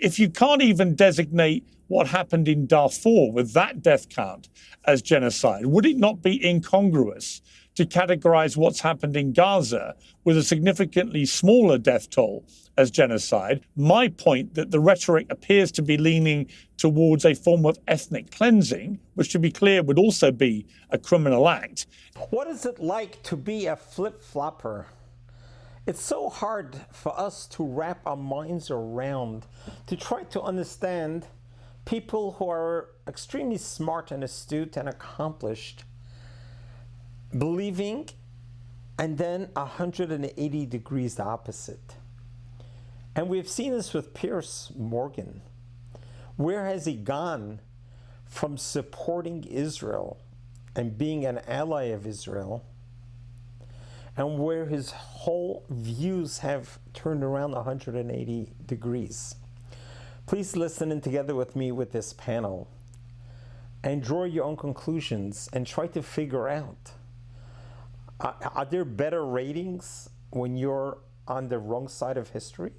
If you can't even designate what happened in Darfur with that death count as genocide, would it not be incongruous to categorize what's happened in Gaza with a significantly smaller death toll as genocide? My point that the rhetoric appears to be leaning towards a form of ethnic cleansing, which, to be clear, would also be a criminal act. What is it like to be a flip-flopper? It's so hard for us to wrap our minds around, to try to understand people who are extremely smart and astute and accomplished, believing, and then 180 degrees the opposite. And we've seen this with Piers Morgan. Where has he gone from supporting Israel and being an ally of Israel, and where his whole views have turned around 180 degrees? Please listen in together with me with this panel and draw your own conclusions and try to figure out, are there better ratings when you're on the wrong side of history?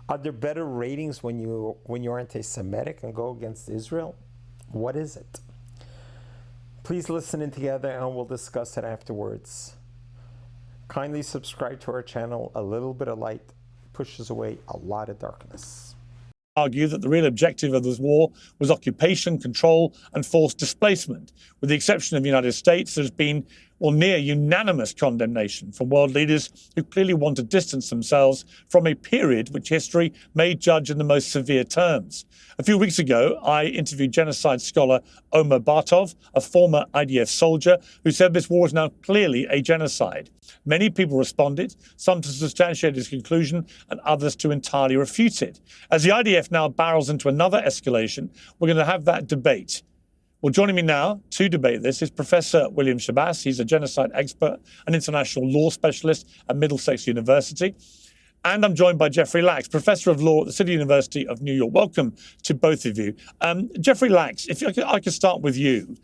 Are there better ratings when you're anti-Semitic and go against Israel? What is it? Please listen in together and we'll discuss it afterwards. Kindly subscribe to our channel. A little bit of light pushes away a lot of darkness. Argue that the real objective of this war was occupation, control, and forced displacement. With the exception of the United States, there's been near unanimous condemnation from world leaders who clearly want to distance themselves from a period which history may judge in the most severe terms. A few weeks ago, I interviewed genocide scholar Omer Bartov, a former IDF soldier, who said this war is now clearly a genocide. Many people responded, some to substantiate his conclusion and others to entirely refute it. As the IDF now barrels into another escalation, we're going to have that debate. Well, joining me now to debate this is Professor William Shabazz. He's a genocide expert and international law specialist at Middlesex University. And I'm joined by Jeffrey Lachs, Professor of Law at the City University of New York. Welcome to both of you. Jeffrey Lachs, if I could start with you.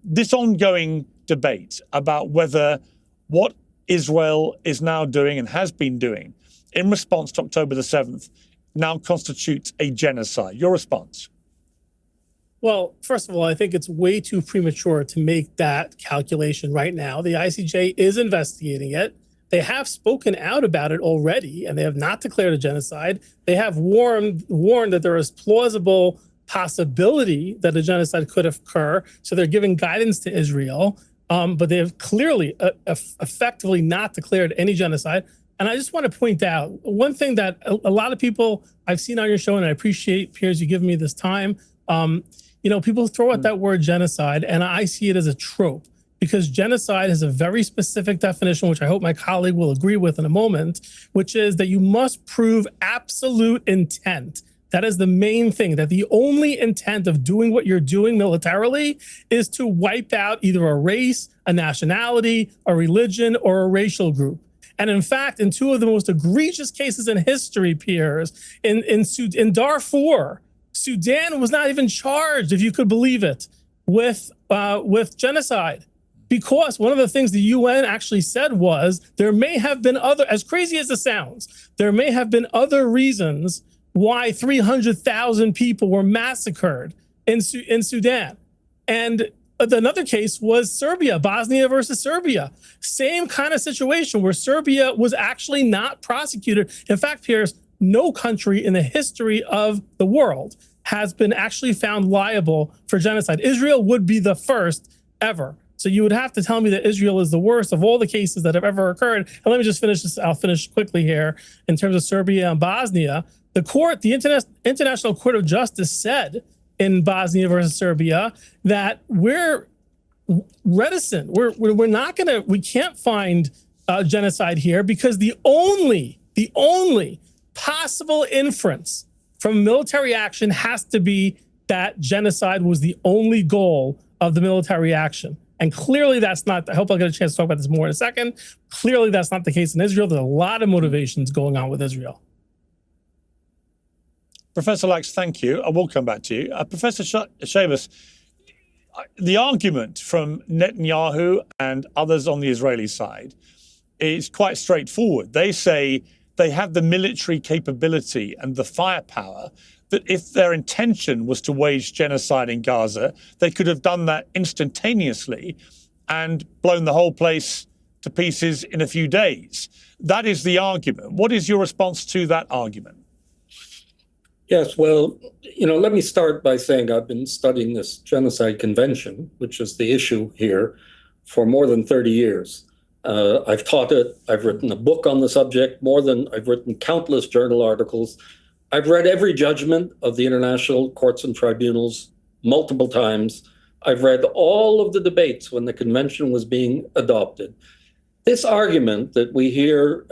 This ongoing debate about whether what Israel is now doing and has been doing in response to October the 7th now constitutes a genocide. Your response? Well, first of all, I think it's way too premature to make that calculation right now. The ICJ is investigating it. They have spoken out about it already, and they have not declared a genocide. They have warned that there is plausible possibility that a genocide could occur. So they're giving guidance to Israel, but they have clearly effectively not declared any genocide. And I just want to point out one thing that a lot of people I've seen on your show, and I appreciate, Piers, you giving me this time. People throw out that word genocide, and I see it as a trope, because genocide has a very specific definition, which I hope my colleague will agree with in a moment, which is that you must prove absolute intent. That is the main thing, that the only intent of doing what you're doing militarily is to wipe out either a race, a nationality, a religion, or a racial group. And in fact, in two of the most egregious cases in history, Piers, in Darfur, Sudan was not even charged, if you could believe it, with genocide. Because one of the things the UN actually said was there may have been other, as crazy as it sounds, there may have been other reasons why 300,000 people were massacred in Sudan. And another case was Serbia, Bosnia versus Serbia. Same kind of situation where Serbia was actually not prosecuted. In fact, Piers, no country in the history of the world has been actually found liable for genocide. Israel would be the first ever. So you would have to tell me that Israel is the worst of all the cases that have ever occurred. And let me just finish this. I'll finish quickly here. In terms of Serbia and Bosnia, the International Court of Justice said in Bosnia versus Serbia that we're reticent. We're not going to, we can't find genocide here because the only possible inference from military action has to be that genocide was the only goal of the military action. And clearly that's not, I hope I'll get a chance to talk about this more in a second. Clearly that's not the case in Israel. There's a lot of motivations going on with Israel. Professor Lachs, thank you. I will come back to you. Professor Shabazz, the argument from Netanyahu and others on the Israeli side is quite straightforward. They say they have the military capability and the firepower that if their intention was to wage genocide in Gaza, they could have done that instantaneously and blown the whole place to pieces in a few days. That is the argument. What is your response to that argument? Yes, well, let me start by saying I've been studying this Genocide Convention, which is the issue here, for more than 30 years. I've taught it. I've written a book on the subject. I've written countless journal articles. I've read every judgment of the international courts and tribunals multiple times. I've read all of the debates when the convention was being adopted. This argument that we hear,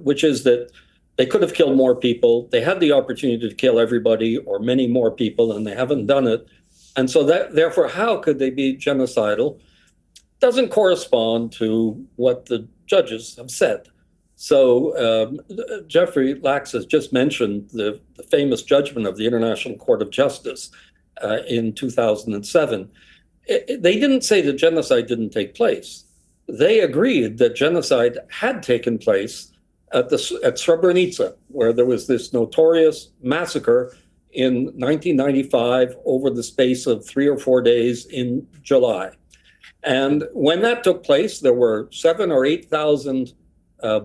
which is that they could have killed more people, they had the opportunity to kill everybody or many more people, and they haven't done it. And so therefore, how could they be genocidal? Doesn't correspond to what the judges have said. So Jeffrey Lachs has just mentioned the famous judgment of the International Court of Justice in 2007. They didn't say that genocide didn't take place. They agreed that genocide had taken place at Srebrenica, where there was this notorious massacre in 1995 over the space of 3 or 4 days in July. And when that took place, there were 7,000 or 8,000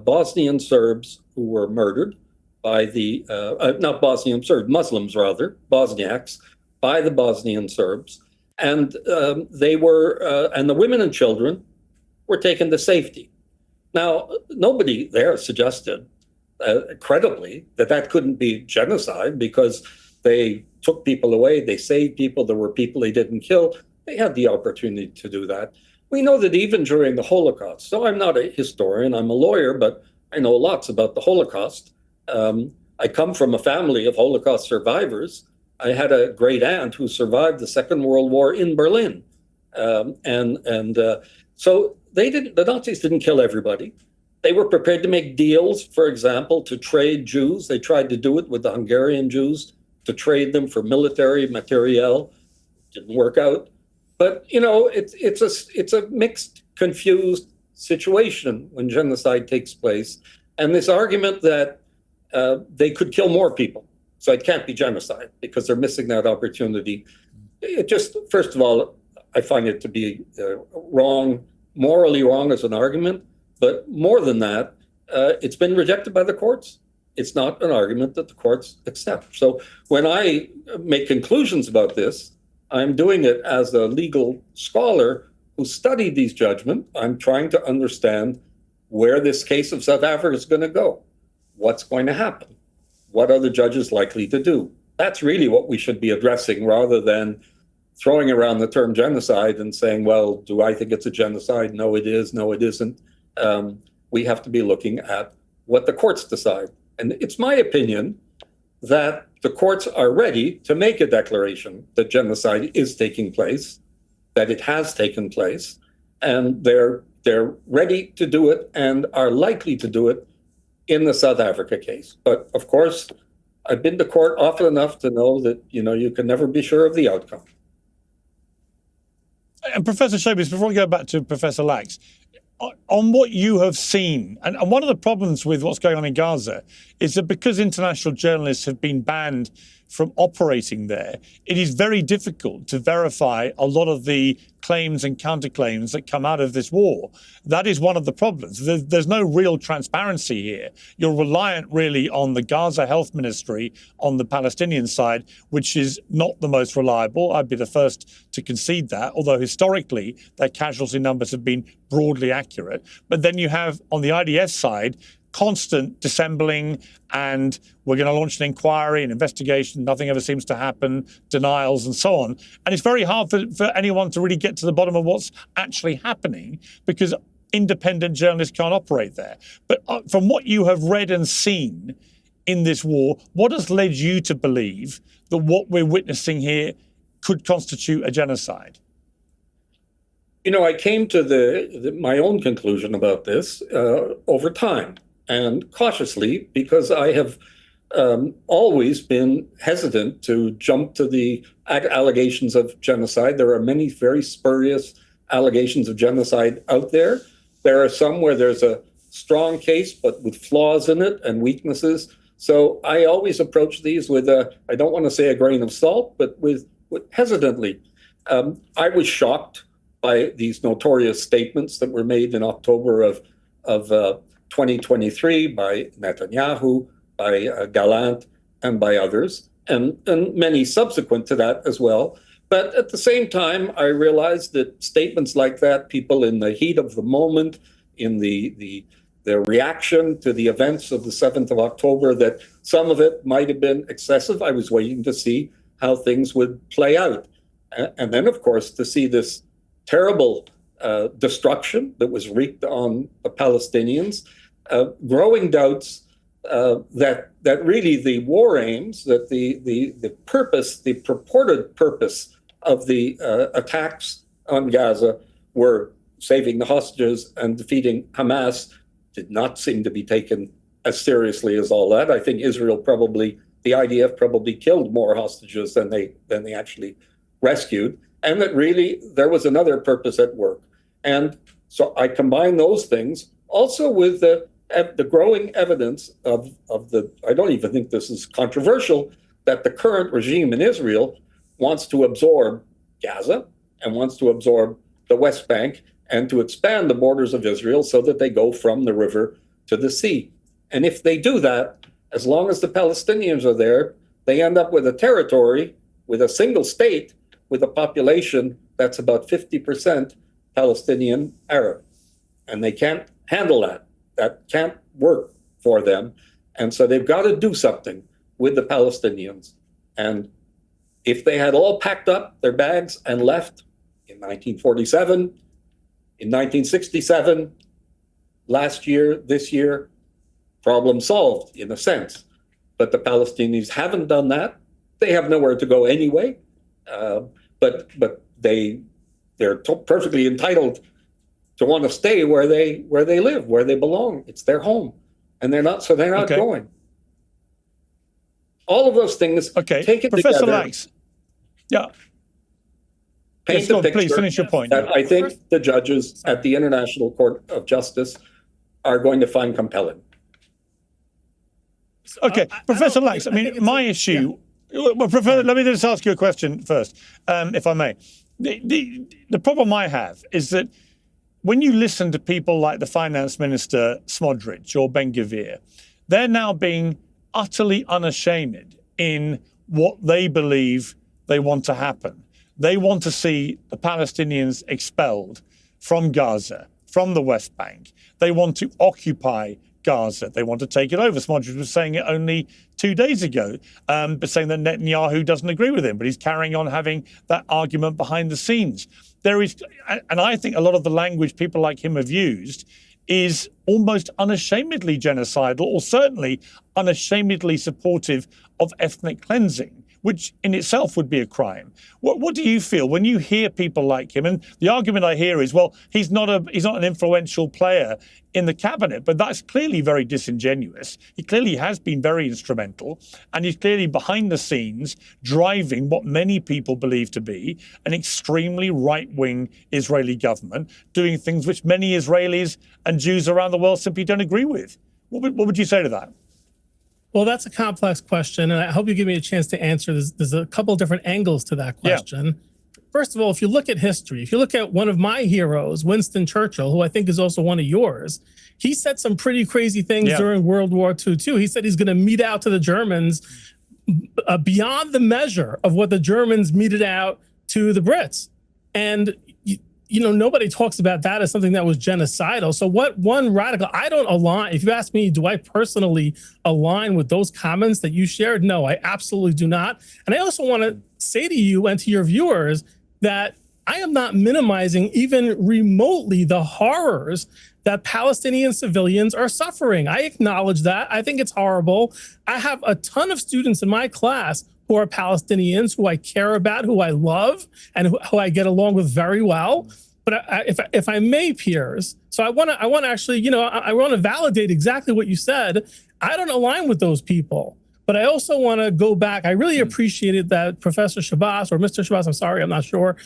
Bosnian Serbs who were murdered by the, not Bosnian Serbs, Muslims rather, Bosniaks, by the Bosnian Serbs. And and the women and children were taken to safety. Now, nobody there suggested, credibly, that couldn't be genocide because they took people away, they saved people, there were people they didn't kill. They had the opportunity to do that. We know that even during the Holocaust, so I'm not a historian, I'm a lawyer, but I know lots about the Holocaust. I come from a family of Holocaust survivors. I had a great aunt who survived the Second World War in Berlin. So the Nazis didn't kill everybody. They were prepared to make deals, for example, to trade Jews. They tried to do it with the Hungarian Jews, to trade them for military materiel. Didn't work out. But, it's a mixed, confused situation when genocide takes place. And this argument that they could kill more people, so it can't be genocide because they're missing that opportunity. It just, first of all, I find it to be wrong, morally wrong as an argument. But more than that, it's been rejected by the courts. It's not an argument that the courts accept. So when I make conclusions about this, I'm doing it as a legal scholar who studied these judgments. I'm trying to understand where this case of South Africa is going to go. What's going to happen? What are the judges likely to do? That's really what we should be addressing rather than throwing around the term genocide and saying, well, do I think it's a genocide? No, it is. No, it isn't. We have to be looking at what the courts decide. And it's my opinion that the courts are ready to make a declaration that genocide is taking place, that it has taken place, and they're ready to do it and are likely to do it in the South Africa case. But of course, I've been to court often enough to know that, you can never be sure of the outcome. And Professor Shobis, before we go back to Professor Lachs, on what you have seen, and one of the problems with what's going on in Gaza is that because international journalists have been banned from operating there, it is very difficult to verify a lot of the claims and counterclaims that come out of this war. That is one of the problems. There's no real transparency here. You're reliant really on the Gaza Health Ministry on the Palestinian side, which is not the most reliable. I'd be the first to concede that, although historically their casualty numbers have been broadly accurate. But then you have on the IDF side constant dissembling, and we're going to launch an inquiry, an investigation, nothing ever seems to happen, denials and so on. And it's very hard for anyone to really get to the bottom of what's actually happening because independent journalists can't operate there. But from what you have read and seen in this war, what has led you to believe that what we're witnessing here could constitute a genocide? I came to my own conclusion about this over time. And cautiously, because I have always been hesitant to jump to the allegations of genocide. There are many very spurious allegations of genocide out there. There are some where there's a strong case, but with flaws in it and weaknesses. So I always approach these with I don't want to say a grain of salt, but with hesitantly. I was shocked by these notorious statements that were made in October of 2023 by Netanyahu, by Gallant, and by others, and many subsequent to that as well. But at the same time, I realized that statements like that, people in the heat of the moment, in the reaction to the events of the 7th of October, that some of it might have been excessive. I was waiting to see how things would play out. And then, of course, to see this terrible destruction that was wreaked on the Palestinians, growing doubts that really the war aims, that the purpose, the purported purpose of the attacks on Gaza were saving the hostages and defeating Hamas, did not seem to be taken as seriously as all that. I think Israel probably, the IDF probably killed more hostages than they actually rescued, and that really there was another purpose at work. And so I combine those things also with the growing evidence of the, I don't even think this is controversial, that the current regime in Israel wants to absorb Gaza and wants to absorb the West Bank and to expand the borders of Israel so that they go from the river to the sea. And if they do that, as long as the Palestinians are there, they end up with a territory, with a single state, with a population that's about 50% Palestinian Arab. And they can't handle that. That can't work for them. And so they've got to do something with the Palestinians. And if they had all packed up their bags and left in 1947, in 1967, last year, this year, problem solved in a sense. But the Palestinians haven't done that. They have nowhere to go anyway. But they're perfectly entitled to want to stay where they live, where they belong. It's their home, and they're not Okay. going. All of those things taken Professor together. Lax. Yeah. Paint Yes, the go on, picture please finish your point. that I think the judges at the International Court of Justice are going to find compelling. Okay, Professor Lax, I think mean, it's my issue. Well, Professor, let me just ask you a question first, if I may. The problem I have is that when you listen to people like the Finance Minister Smotrich or Ben-Gvir, they're now being utterly unashamed in what they believe they want to happen. They want to see the Palestinians expelled from Gaza, from the West Bank. They want to occupy Gaza. They want to take it over. Smotrich was saying it only 2 days ago, but saying that Netanyahu doesn't agree with him, but he's carrying on having that argument behind the scenes. There is, and I think a lot of the language people like him have used is almost unashamedly genocidal, or certainly unashamedly supportive of ethnic cleansing, which in itself would be a crime. What do you feel when you hear people like him? And the argument I hear is, well, he's not an influential player in the cabinet, but that's clearly very disingenuous. He clearly has been very instrumental, and he's clearly behind the scenes driving what many people believe to be an extremely right-wing Israeli government, doing things which many Israelis and Jews around the world simply don't agree with. What would you say to that? Well, that's a complex question, and I hope you give me a chance to answer. There's a couple of different angles to that question. Yeah. First of all, if you look at history, if you look at one of my heroes, Winston Churchill, who I think is also one of yours, he said some pretty crazy things during World War II, too. He said he's going to mete out to the Germans beyond the measure of what the Germans meted out to the Brits. And you know, nobody talks about that as something that was genocidal. So what one radical, I don't align. If you ask me, do I personally align with those comments that you shared? No, I absolutely do not. And I also want to say to you and to your viewers that I am not minimizing even remotely the horrors that Palestinian civilians are suffering. I acknowledge that. I think it's horrible. I have a ton of students in my class who are Palestinians, who I care about, who I love, and who I get along with very well. But if I may, Piers, so I want to actually, you know, I want to validate exactly what you said. I don't align with those people, but I also want to go back. I really appreciated that Professor Shabazz, or Mr. Shabazz, I'm sorry, I'm not sure,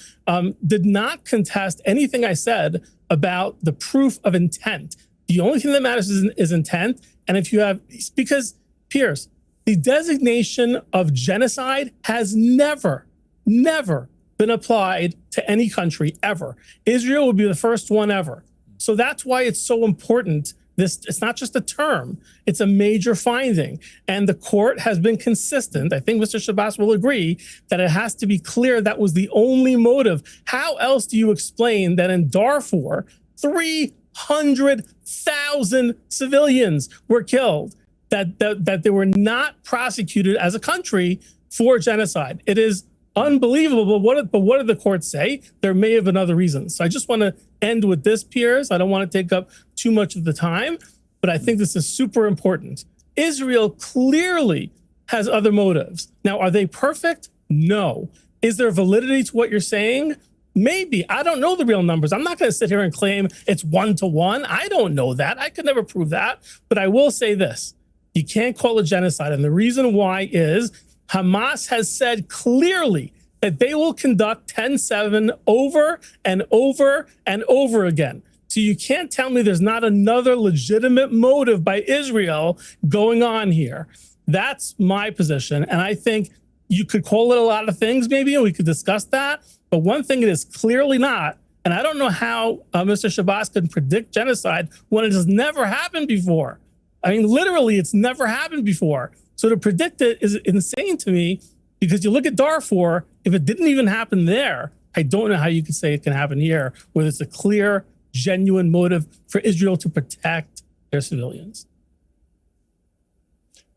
did not contest anything I said about the proof of intent. The only thing that matters is intent. And if you have, because Piers, the designation of genocide has never been applied to any country ever. Israel would be the first one ever. So that's why it's so important. It's not just a term, it's a major finding. And the court has been consistent. I think Mr. Shabazz will agree that it has to be clear that was the only motive. How else do you explain that in Darfur, 300,000 civilians were killed, that they were not prosecuted as a country for genocide? It is unbelievable. But what did the court say? There may have been other reasons. So I just want to end with this, Piers. I don't want to take up too much of the time, but I think this is super important. Israel clearly has other motives. Now, are they perfect? No. Is there validity to what you're saying? Maybe. I don't know the real numbers. I'm not going to sit here and claim it's 1-to-1. I don't know that. I could never prove that. But I will say this. You can't call it genocide. And the reason why is Hamas has said clearly that they will conduct 10-7 over and over and over again. So you can't tell me there's not another legitimate motive by Israel going on here. That's my position. And I think you could call it a lot of things maybe, and we could discuss that. But one thing it is clearly not, and I don't know how Mr. Shabazz can predict genocide when it has never happened before. I mean, literally, it's never happened before. So to predict it is insane to me, because you look at Darfur, if it didn't even happen there, I don't know how you could say it can happen here, where there's a clear, genuine motive for Israel to protect their civilians.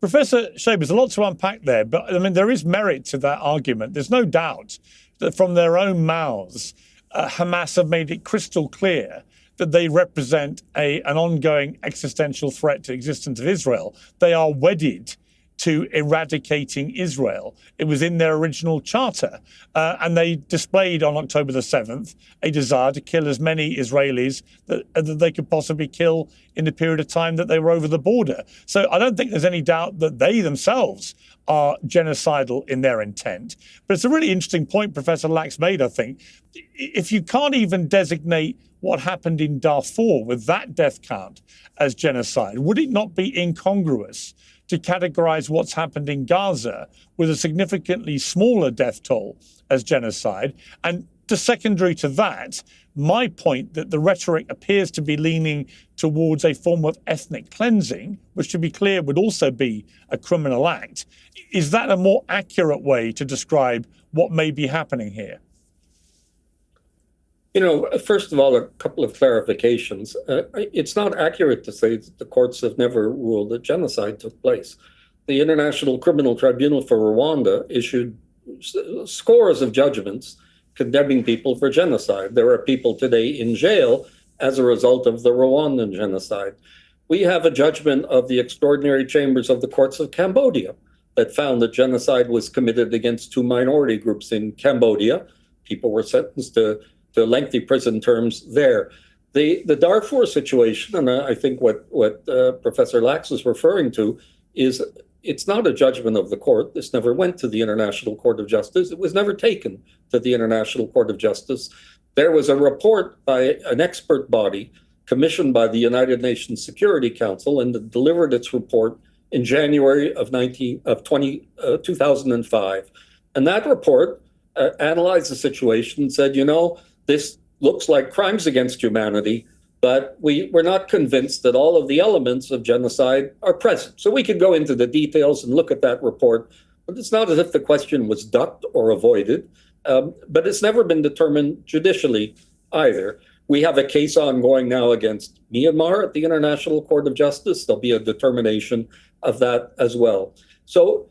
Professor Shabe, there's a lot to unpack there, but I mean, there is merit to that argument. There's no doubt that from their own mouths, Hamas have made it crystal clear that they represent an ongoing existential threat to the existence of Israel. They are wedded to eradicating Israel. It was in their original charter. And they displayed on October the 7th a desire to kill as many Israelis that they could possibly kill in the period of time that they were over the border. So I don't think there's any doubt that they themselves are genocidal in their intent. But it's a really interesting point Professor Lax made, I think. If you can't even designate what happened in Darfur with that death count as genocide, would it not be incongruous to categorize what's happened in Gaza with a significantly smaller death toll as genocide? And to secondary to that, my point that the rhetoric appears to be leaning towards a form of ethnic cleansing, which, to be clear, would also be a criminal act. Is that a more accurate way to describe what may be happening here? You know, first of all, a couple of clarifications. It's not accurate to say that the courts have never ruled that genocide took place. The International Criminal Tribunal for Rwanda issued scores of judgments condemning people for genocide. There are people today in jail as a result of the Rwandan genocide. We have a judgment of the extraordinary chambers of the courts of Cambodia that found that genocide was committed against two minority groups in Cambodia. People were sentenced to lengthy prison terms there. The Darfur situation, and I think what Professor Lax is referring to, is it's not a judgment of the court. This never went to the International Court of Justice. It was never taken to the International Court of Justice. There was a report by an expert body commissioned by the United Nations Security Council, and it delivered its report in January of 2005. And that report analyzed the situation and said, you know, this looks like crimes against humanity, but we're not convinced that all of the elements of genocide are present. So we could go into the details and look at that report, but it's not as if the question was ducked or avoided, but it's never been determined judicially either. We have a case ongoing now against Myanmar at the International Court of Justice. There'll be a determination of that as well. So,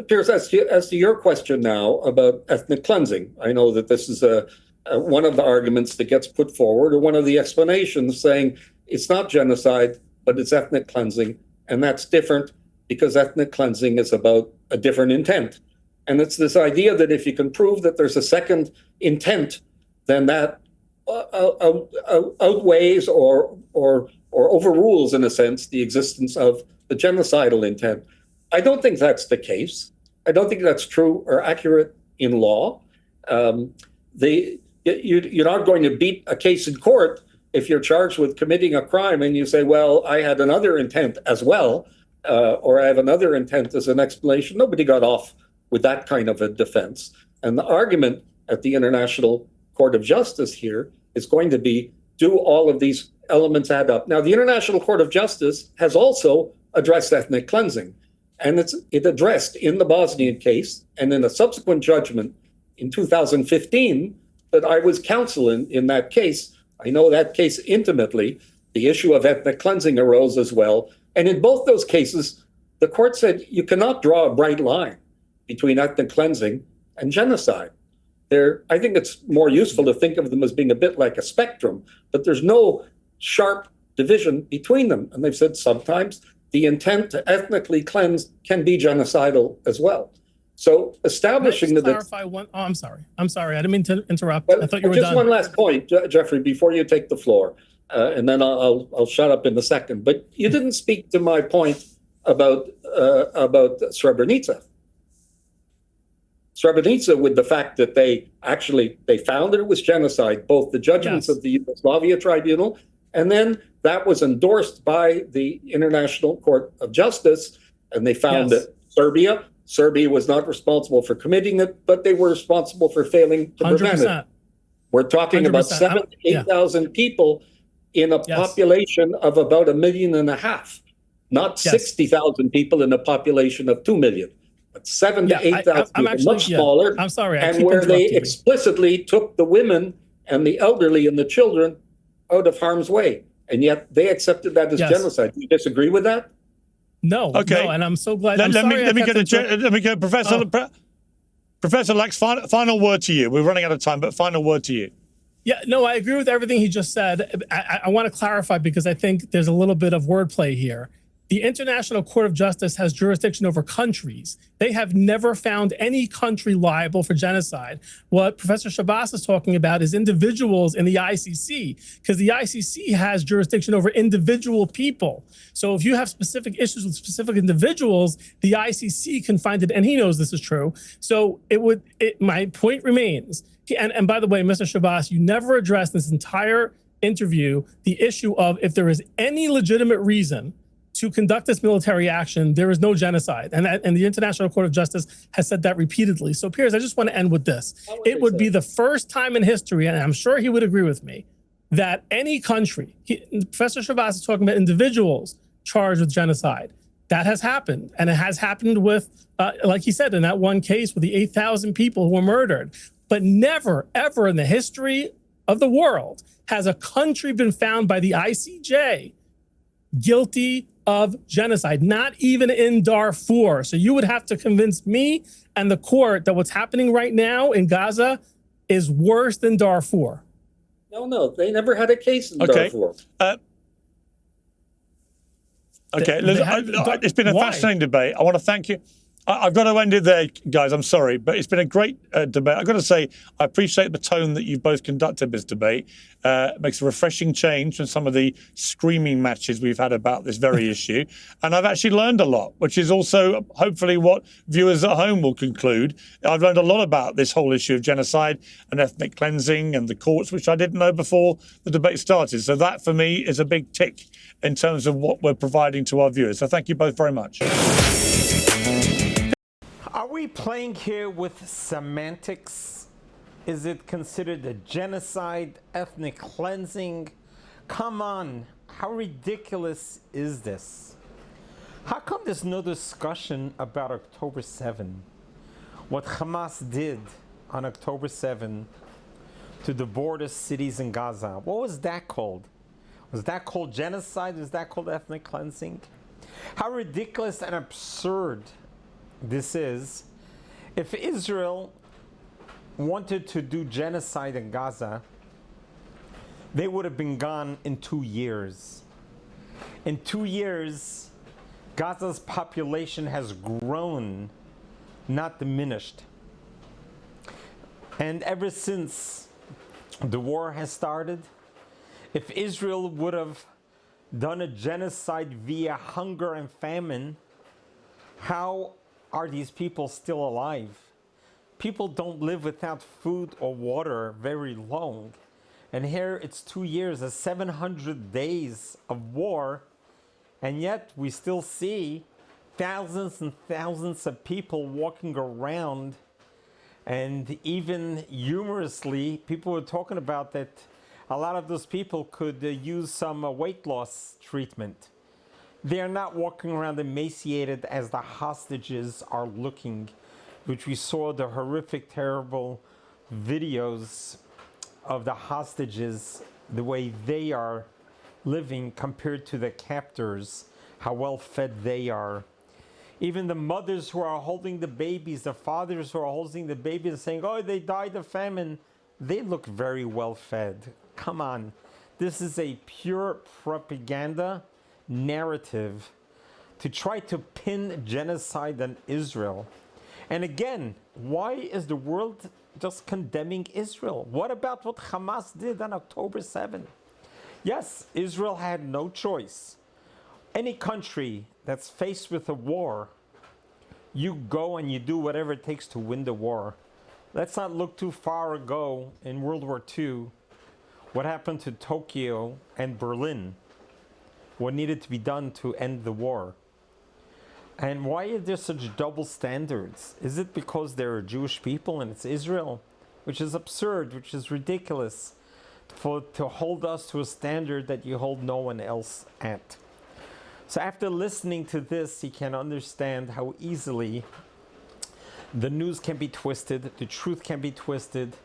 Piers, as to your question now about ethnic cleansing, I know that this is one of the arguments that gets put forward, or one of the explanations, saying it's not genocide, but it's ethnic cleansing. And that's different because ethnic cleansing is about a different intent. And it's this idea that if you can prove that there's a second intent, then that outweighs or overrules, in a sense, the existence of the genocidal intent. I don't think that's the case. I don't think that's true or accurate in law. You're not going to beat a case in court if you're charged with committing a crime and you say, well, I had another intent as well, or I have another intent as an explanation, nobody got off with that kind of a defense. And the argument at the International Court of Justice here is going to be, do all of these elements add up? Now, the International Court of Justice has also addressed ethnic cleansing, and it addressed in the Bosnian case and in a subsequent judgment in 2015 that I was counsel in that case. I know that case intimately. The issue of ethnic cleansing arose as well. And in both those cases, the court said you cannot draw a bright line between ethnic cleansing and genocide. I think it's more useful to think of them as being a bit like a spectrum, but there's no sharp division between them. And they've said sometimes the intent to ethnically cleanse can be genocidal as well. So establishing that. Clarify one. Oh, I'm sorry. I didn't mean to interrupt. I thought you were just done. One last point, Jeffrey, before you take the floor, and then I'll shut up in a second. But you didn't speak to my point about Srebrenica. Srebrenica, with the fact that they found that it was genocide, both the judgments of the Yugoslavia Tribunal, and then that was endorsed by the International Court of Justice, and they found that Serbia was not responsible for committing it, but they were responsible for failing to prevent it. We're talking about 7,000 to 8,000 people in a population of about 1.5 million, not 60,000 people in a population of 2 million. But 7,000 to 8,000 people, much smaller. I'm sorry. And where they explicitly took the women and the elderly and the children out of harm's way. And yet they accepted that as genocide. Do you disagree with that? No. Okay. No, and I'm so glad. Let me go, Professor Lax, final word to you. We're running out of time, but final word to you. Yeah, no, I agree with everything he just said. I want to clarify because I think there's a little bit of wordplay here. The International Court of Justice has jurisdiction over countries. They have never found any country liable for genocide. What Professor Shabazz is talking about is individuals in the ICC, because the ICC has jurisdiction over individual people. So if you have specific issues with specific individuals, the ICC can find it, and he knows this is true. So my point remains, and by the way, Mr. Shabazz, you never addressed this entire interview the issue of if there is any legitimate reason to conduct this military action, there is no genocide. And the International Court of Justice has said that repeatedly. So, Piers, I just want to end with this. It would be the first time in history, and I'm sure he would agree with me, that any country, Professor Shabazz is talking about individuals charged with genocide. That has happened. And it has happened with, like he said, in that one case with the 8,000 people who were murdered. But never, ever in the history of the world has a country been found by the ICJ guilty of genocide, not even in Darfur. So you would have to convince me and the court that what's happening right now in Gaza is worse than Darfur. No, they never had a case in Darfur. It's been a fascinating debate. I want to thank you. I've got to end it there, guys. I'm sorry, but it's been a great debate. I've got to say, I appreciate the tone that you've both conducted this debate. It makes a refreshing change from some of the screaming matches we've had about this very issue. And I've actually learned a lot, which is also hopefully what viewers at home will conclude. I've learned a lot about this whole issue of genocide and ethnic cleansing and the courts, which I didn't know before the debate started. So that, for me, is a big tick in terms of what we're providing to our viewers. So thank you both very much. Are we playing here with semantics? Is it considered a genocide, ethnic cleansing? Come on, how ridiculous is this? How come there's no discussion about October 7? What Hamas did on October 7 to the border cities in Gaza. What was that called? Was that called genocide? Was that called ethnic cleansing? How ridiculous and absurd this is. If Israel wanted to do genocide in Gaza, they would have been gone in 2 years. In 2 years, Gaza's population has grown, not diminished. And ever since the war has started, if Israel would have done a genocide via hunger and famine, how are these people still alive? People don't live without food or water very long. And here it's 2 years, 700 days of war, and yet we still see thousands and thousands of people walking around. And even humorously, people were talking about that a lot of those people could use some weight loss treatment. They are not walking around emaciated as the hostages are looking, which we saw the horrific, terrible videos of the hostages, the way they are living compared to the captors, how well fed they are. Even the mothers who are holding the babies, the fathers who are holding the babies saying, oh, they died of famine, they look very well fed. Come on. This is a pure propaganda narrative to try to pin genocide on Israel. And again, why is the world just condemning Israel? What about what Hamas did on October 7? Yes, Israel had no choice. Any country that's faced with a war, you go and you do whatever it takes to win the war. Let's not look too far ago in World War II. What happened to Tokyo and Berlin? What needed to be done to end the war? And why are there such double standards? Is it because there are Jewish people and it's Israel? Which is absurd, which is ridiculous, to hold us to a standard that you hold no one else at. So after listening to this, you can understand how easily the news can be twisted, the truth can be twisted.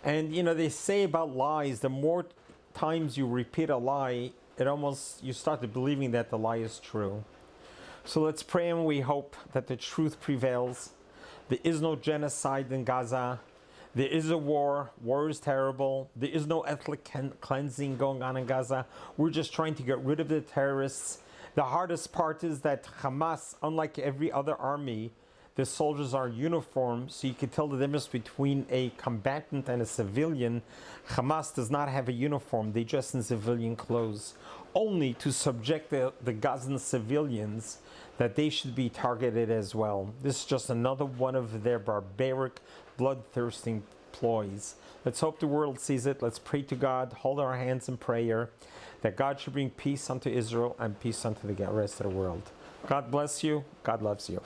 And they say about lies, the more times you repeat a lie, you start believing that the lie is true. So let's pray and we hope that the truth prevails. There is no genocide in Gaza. There is a war. War is terrible. There is no ethnic cleansing going on in Gaza. We're just trying to get rid of the terrorists. The hardest part is that Hamas, unlike every other army, the soldiers are in uniform, so you can tell the difference between a combatant and a civilian. Hamas does not have a uniform. They dress in civilian clothes, only to subject the Gazan civilians, that they should be targeted as well. This is just another one of their barbaric, bloodthirsty ploys. Let's hope the world sees it. Let's pray to God, hold our hands in prayer, that God should bring peace unto Israel and peace unto the rest of the world. God bless you. God loves you.